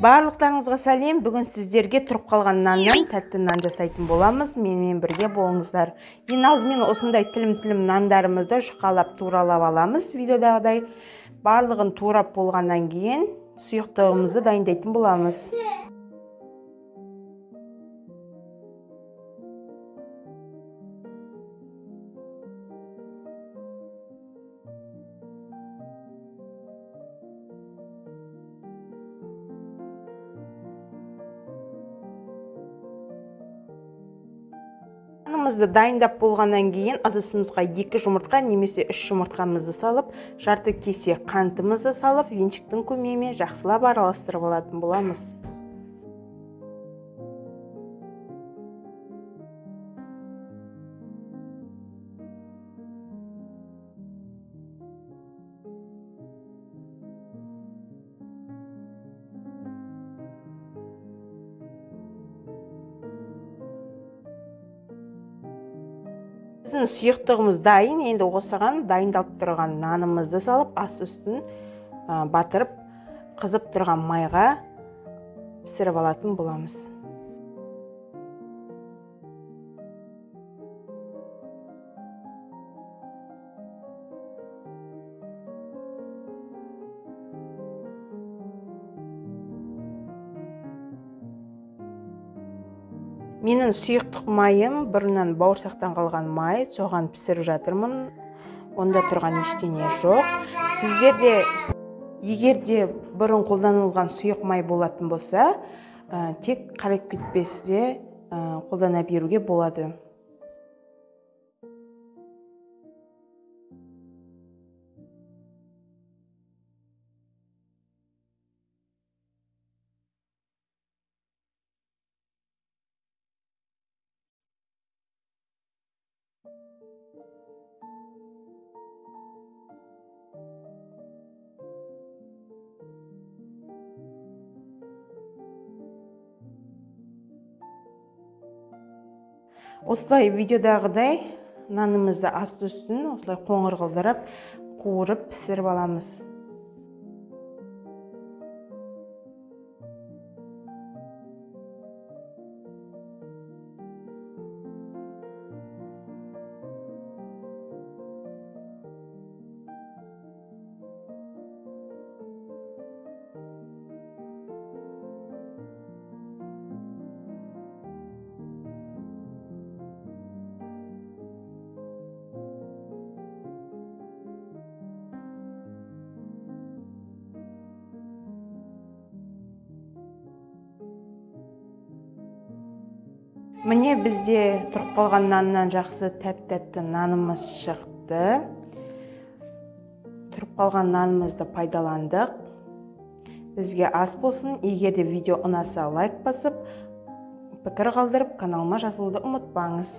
Барлықтарыңызға сәлем. Бүгін сіздерге тұрып қалған наннан тәтті нан жасайтын боламыз. Менімен бірге болыңыздар. Ең алдымен осындай тілім нандарымызды жұқалап туралап аламыз. Видеодағыдай барлығын турап болғаннан кейін сұйықтығымызды дайындайтын боламыз. Нанымызды дайындап болғаннан кейін ыдысымызға 2 жұмыртқа немесе 3 жұмыртқамызды салып, жарты кесе қантымызды салып, венчиктің көмегімен жақсылап араластырып алатын боламыз. Біздің сұйықтығымыз дайын. Енді осыған дайындалып тұрған нанымызды салып, аст үстін батырып, қызып тұрған майға пісіріп алатын боламыз. Менің сұйықтық майым бұрыннан бауырсақтан қалған май, соған пісіріп жатырмын. Онда тұрған ештеңе жоқ. Сіздерде егерде бұрын қолданылған сұйық май болатын болса, тек қарайып кетпесте қолдана беруге болады. Осылай видеодағыдай нанымызды аст үстін осылай қоңыр қылдырып, қуырып пісіріп аламыз. Міне бізде тұрып қалған наннан жақсы тәп-тәтті нанымыз шықты. Тұрып қалған нанымызды пайдаландық. Бізге ас болсын. Егер де видео ұнаса лайк басып, пікір қалдырып, каналыма жазылуды ұмытпаңыз.